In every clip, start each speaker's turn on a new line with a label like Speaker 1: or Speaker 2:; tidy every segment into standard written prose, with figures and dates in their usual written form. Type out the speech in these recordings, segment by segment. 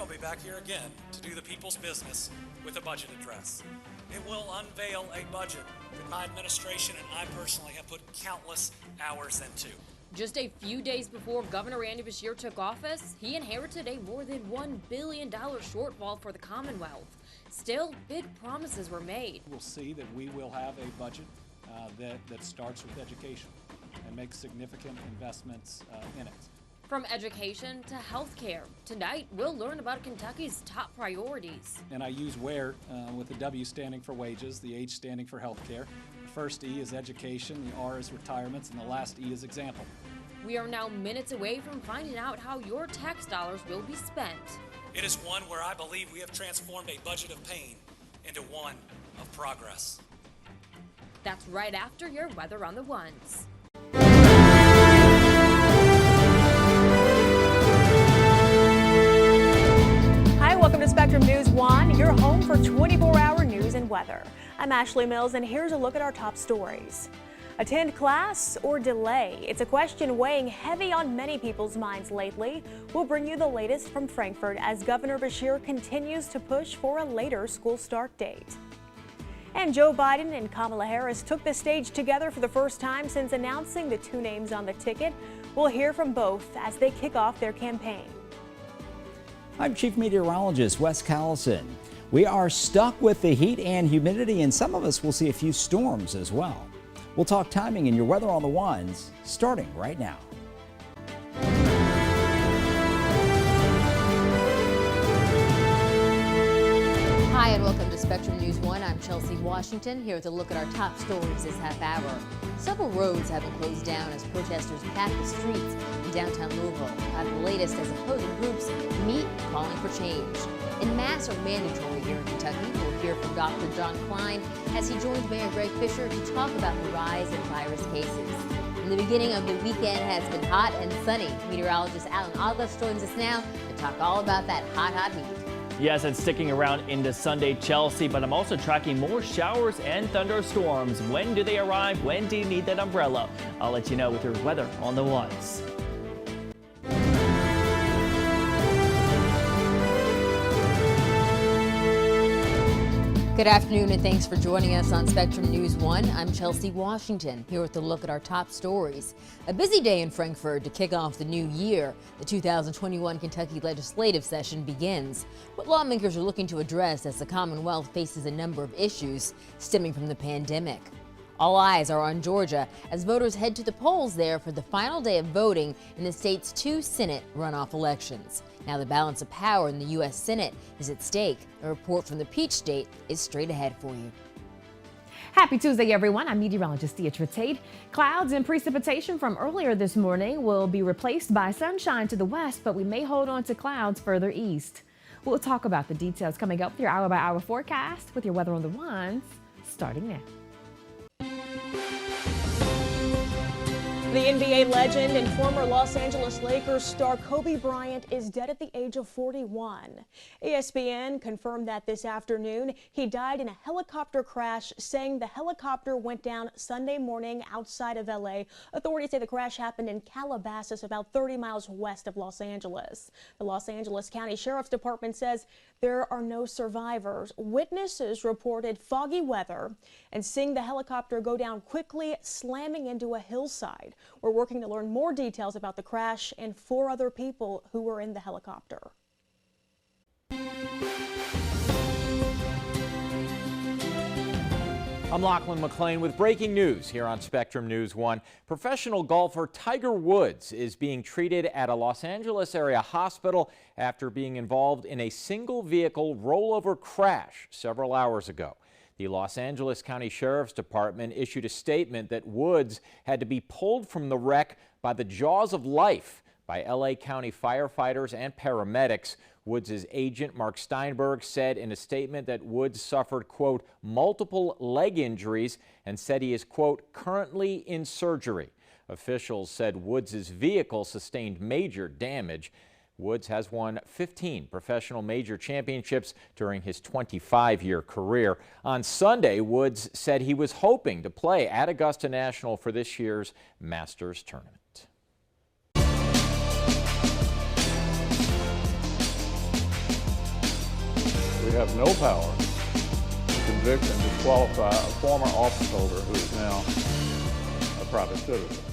Speaker 1: will be back here again to do the people's business with a budget address. It will unveil a budget that my administration and I personally have put countless hours into.
Speaker 2: Just a few days before Governor Andy Beshear took office, he inherited a more than $1 billion shortfall for the Commonwealth. Still, big promises were made.
Speaker 3: We'll see that we will have a budget that starts with education and makes significant investments in it.
Speaker 2: From education to healthcare, tonight we'll learn about Kentucky's top priorities.
Speaker 3: And I use WHERE with the W standing for wages, the H standing for healthcare. The first E is education, the R is retirements, and the last E is example.
Speaker 2: We are now minutes away from finding out how your tax dollars will be spent.
Speaker 1: It is one where I believe we have transformed a budget of pain into one of progress.
Speaker 2: That's right after your weather on the ones.
Speaker 4: Hi, welcome to Spectrum News 1, your home for 24-hour news and weather. I'm Ashley Mills, and here's a look at our top stories. Attend class or delay? It's a question weighing heavy on many people's minds lately. We'll bring you the latest from Frankfort as Governor Beshear continues to push for a later school start date. And Joe Biden and Kamala Harris took the stage together for the first time since announcing the two names on the ticket. We'll hear from both as they kick off their campaign.
Speaker 5: I'm Chief Meteorologist Wes Callison. We are stuck with the heat and humidity, and some of us will see a few storms as well. We'll talk timing and your weather on the ones starting right now.
Speaker 6: Hi and welcome to Spectrum News 1. I'm Chelsea Washington, here with a look at our top stories this half hour. Several roads have been closed down as protesters pack the streets in downtown Louisville. Have the latest as opposing groups meet calling for change. And masks are mandatory here in Kentucky. We'll hear from Dr. John Klein as he joins Mayor Greg Fisher to talk about the rise in virus cases. And the beginning of the weekend has been hot and sunny. Meteorologist Alan August joins us now to talk all about that hot heat.
Speaker 7: Yes, it's sticking around into Sunday, Chelsea, but I'm also tracking more showers and thunderstorms. When do they arrive? When do you need that umbrella? I'll let you know with your weather on the ones.
Speaker 6: Good afternoon and thanks for joining us on Spectrum News 1. I'm Chelsea Washington, here with a look at our top stories. A busy day in Frankfort to kick off the new year. The 2021 Kentucky legislative session begins. What lawmakers are looking to address as the Commonwealth faces a number of issues stemming from the pandemic. All eyes are on Georgia as voters head to the polls there for the final day of voting in the state's two Senate runoff elections. Now the balance of power in the U.S. Senate is at stake. A report from the Peach State is straight ahead for you.
Speaker 8: Happy Tuesday, everyone. I'm meteorologist Deidre Tate. Clouds and precipitation from earlier this morning will be replaced by sunshine to the west, but we may hold on to clouds further east. We'll talk about the details coming up with your hour-by-hour forecast with your weather on the ones starting now.
Speaker 4: The NBA legend and former Los Angeles Lakers star Kobe Bryant is dead at the age of 41. ESPN confirmed that this afternoon he died in a helicopter crash, saying the helicopter went down Sunday morning outside of LA. Authorities say the crash happened in Calabasas, about 30 miles west of Los Angeles. The Los Angeles County Sheriff's Department says there are no survivors. Witnesses reported foggy weather and seeing the helicopter go down quickly, slamming into a hillside. We're working to learn more details about the crash and 4 other people who were in the helicopter.
Speaker 9: I'm Lachlan McLean with breaking news here on Spectrum News 1. Professional golfer Tiger Woods is being treated at a Los Angeles area hospital after being involved in a single vehicle rollover crash several hours ago. The Los Angeles County Sheriff's Department issued a statement that Woods had to be pulled from the wreck by the jaws of life by LA County firefighters and paramedics. Woods' agent, Mark Steinberg, said in a statement that Woods suffered, quote, multiple leg injuries and said he is, quote, currently in surgery. Officials said Woods' vehicle sustained major damage. Woods has won 15 professional major championships during his 25-year career. On Sunday, Woods said he was hoping to play at Augusta National for this year's Masters tournament.
Speaker 10: We have no power to convict and disqualify a former office holder who is now a private citizen.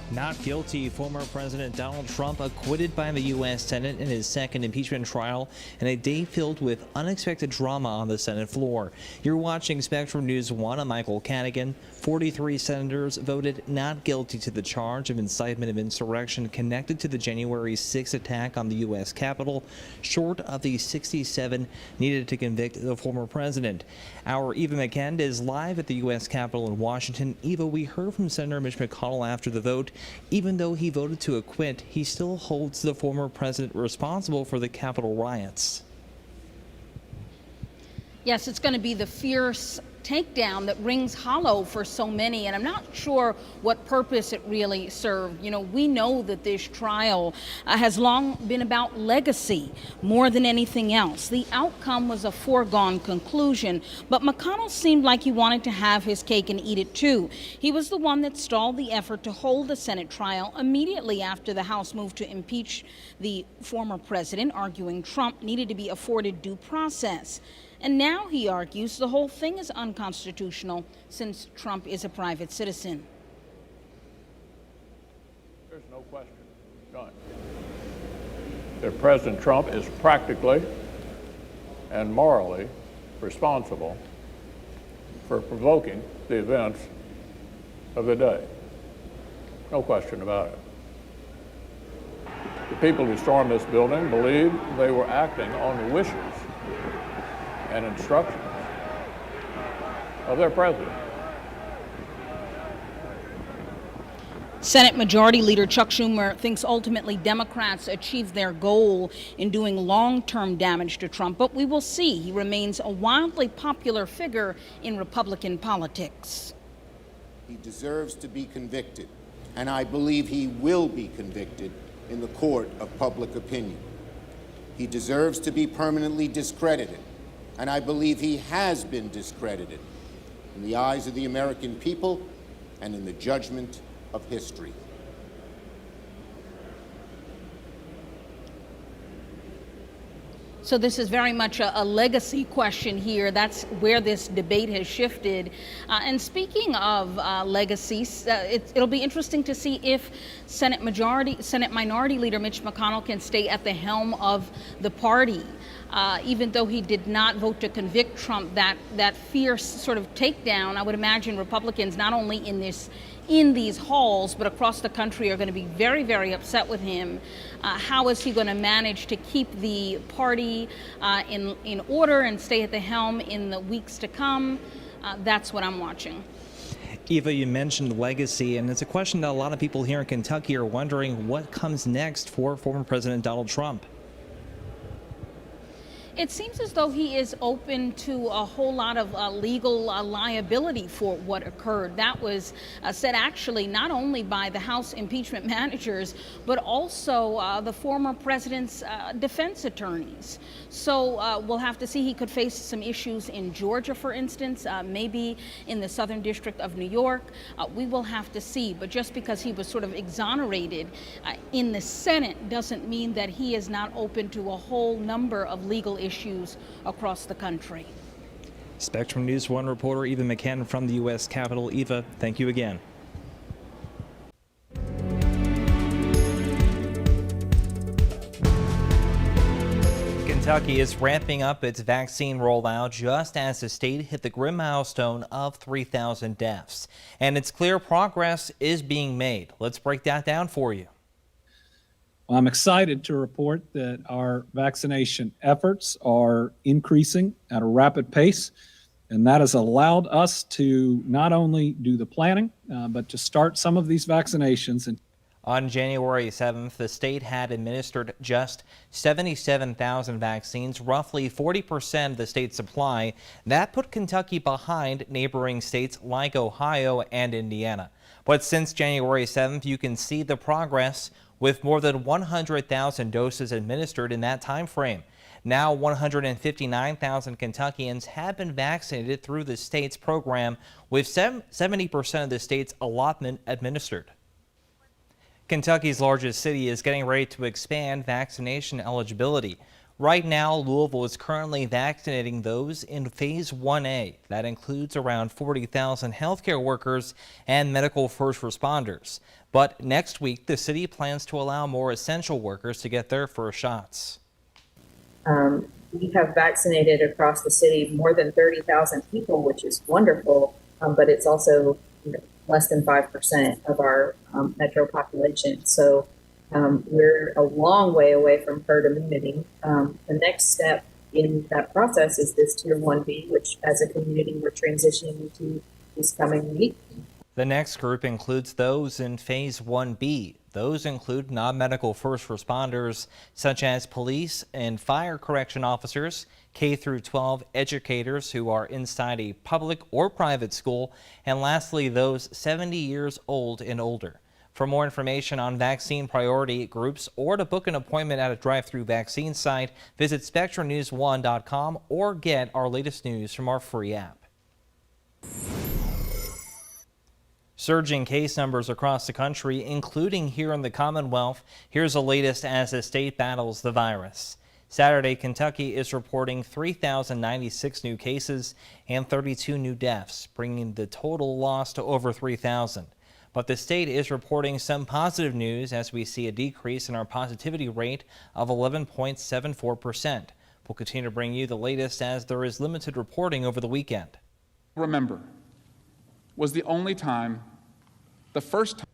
Speaker 11: Not guilty, former President Donald Trump acquitted by the U.S. Senate in his second impeachment trial in a day filled with unexpected drama on the Senate floor. You're watching Spectrum News 1. I'm Michael Cadigan. 43 senators voted not guilty to the charge of incitement of insurrection connected to the January 6 attack on the U.S. Capitol, short of the 67 needed to convict the former president. Our Eva McKend is live at the U.S. Capitol in Washington. Eva, we heard from Senator Mitch McConnell after the vote. Even though he voted to acquit, he still holds the former president responsible for the Capitol riots.
Speaker 12: Yes, it's going to be the fierce takedown that rings hollow for so many, and I'm not sure what purpose it really served. You know, we know that this trial has long been about legacy more than anything else. The outcome was a foregone conclusion, but McConnell seemed like he wanted to have his cake and eat it too. He was the one that stalled the effort to hold the Senate trial immediately after the House moved to impeach the former president, arguing Trump needed to be afforded due process. And now, he argues, the whole thing is unconstitutional since Trump is a private citizen.
Speaker 10: There's no question, none, that President Trump is practically and morally responsible for provoking the events of the day. No question about it. The people who stormed this building believed they were acting on the wishes and instructions of their president.
Speaker 12: Senate Majority Leader Chuck Schumer thinks ultimately Democrats achieved their goal in doing long-term damage to Trump, but we will see. He remains a wildly popular figure in Republican politics.
Speaker 13: He deserves to be convicted, and I believe he will be convicted in the court of public opinion. He deserves to be permanently discredited, and I believe he has been discredited in the eyes of the American people and in the judgment of history.
Speaker 12: So this is very much a legacy question here. That's where this debate has shifted. And speaking of legacies, it'll be interesting to see if Senate Minority Leader Mitch McConnell can stay at the helm of the party. Even though he did not vote to convict Trump, that fierce sort of takedown, I would imagine Republicans not only in these halls, but across the country are going to be very, very upset with him. How is he going to manage to keep the party in order and stay at the helm in the weeks to come? That's what I'm watching.
Speaker 11: Eva, you mentioned legacy, and it's a question that a lot of people here in Kentucky are wondering what comes next for former President Donald Trump.
Speaker 12: It seems as though he is open to a whole lot of legal liability for what occurred. That was said actually not only by the House impeachment managers, but also the former president's defense attorneys. So we'll have to see. He could face some issues in Georgia, for instance, maybe in the Southern District of New York. We will have to see. But just because he was sort of exonerated in the Senate doesn't mean that he is not open to a whole number of legal issues across the country.
Speaker 11: Spectrum News 1 reporter Eva McKen from the U.S. Capitol. Eva, thank you again. Kentucky is ramping up its vaccine rollout just as the state hit the grim milestone of 3,000 deaths. And it's clear progress is being made. Let's break that down for you.
Speaker 3: I'm excited to report that our vaccination efforts are increasing at a rapid pace, and that has allowed us to not only do the planning, but to start some of these vaccinations.
Speaker 11: On January 7th, the state had administered just 77,000 vaccines, roughly 40% of the state's supply. That put Kentucky behind neighboring states like Ohio and Indiana. But since January 7th, you can see the progress with more than 100,000 doses administered in that time frame. Now 159,000 Kentuckians have been vaccinated through the state's program, with 70% of the state's allotment administered. Kentucky's largest city is getting ready to expand vaccination eligibility. Right now, Louisville is currently vaccinating those in Phase 1A. That includes around 40,000 healthcare workers and medical first responders. But next week, the city plans to allow more essential workers to get their first shots.
Speaker 14: We have vaccinated across the city more than 30,000 people, which is wonderful, but it's also less than 5% of our metro population. So we're a long way away from herd immunity. The next step in that process is this Tier 1B, which as a community we're transitioning into this coming week.
Speaker 11: The next group includes those in Phase 1B. Those include non-medical first responders such as police and fire correction officers, K-12 educators who are inside a public or private school, and lastly, those 70 years old and older. For more information on vaccine priority groups or to book an appointment at a drive-through vaccine site, visit SpectrumNews1.com or get our latest news from our free app. Surging case numbers across the country, including here in the Commonwealth. Here's the latest as the state battles the virus. Saturday, Kentucky is reporting 3,096 new cases and 32 new deaths, bringing the total loss to over 3,000. But the state is reporting some positive news as we see a decrease in our positivity rate of 11.74%. We'll continue to bring you the latest as there is limited reporting over the weekend.
Speaker 15: Remember, was the only time, the first time.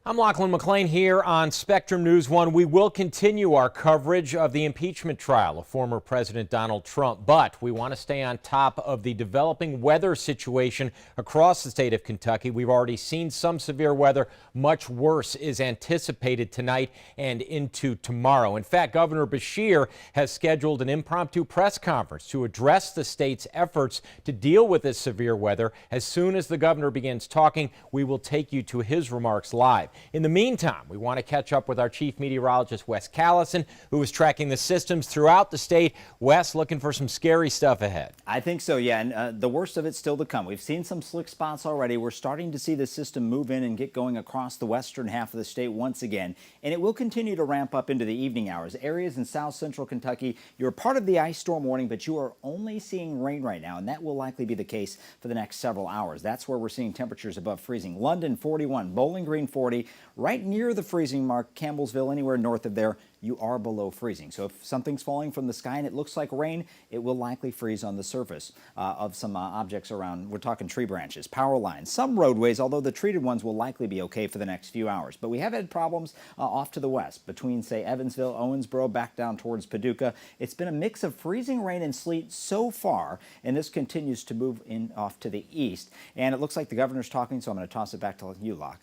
Speaker 9: I'm Lachlan McLean here on Spectrum News 1. We will continue our coverage of the impeachment trial of former President Donald Trump, but we want to stay on top of the developing weather situation across the state of Kentucky. We've already seen some severe weather. Much worse is anticipated tonight and into tomorrow. In fact, Governor Beshear has scheduled an impromptu press conference to address the state's efforts to deal with this severe weather. As soon as the governor begins talking, we will take you to his remarks live. In the meantime, we want to catch up with our chief meteorologist, Wes Callison, who is tracking the systems throughout the state. Wes, looking for some scary stuff ahead.
Speaker 5: I think so, yeah, and the worst of it's still to come. We've seen some slick spots already. We're starting to see the system move in and get going across the western half of the state once again, and it will continue to ramp up into the evening hours. Areas in south central Kentucky, you're part of the ice storm warning, but you are only seeing rain right now, and that will likely be the case for the next several hours. That's where we're seeing temperatures above freezing. London, 41, Bowling Green, 40. Right near the freezing mark, Campbellsville, anywhere north of there, you are below freezing. So if something's falling from the sky and it looks like rain, it will likely freeze on the surface of some objects around. We're talking tree branches, power lines, some roadways, although the treated ones will likely be okay for the next few hours. But we have had problems off to the west between, say, Evansville, Owensboro, back down towards Paducah. It's been a mix of freezing rain and sleet so far, and this continues to move in off to the east. And it looks like the governor's talking, so I'm going to toss it back to you, Locke.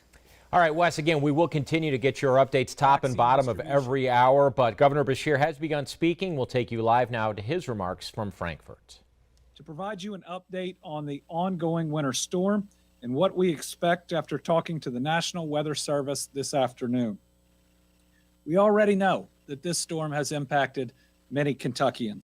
Speaker 9: All right, Wes, again, we will continue to get your updates top and bottom of every hour, but Governor Beshear has begun speaking. We'll take you live now to his remarks from Frankfort.
Speaker 3: To provide you an update on the ongoing winter storm and what we expect after talking to the National Weather Service this afternoon. We already know that this storm has impacted many Kentuckians.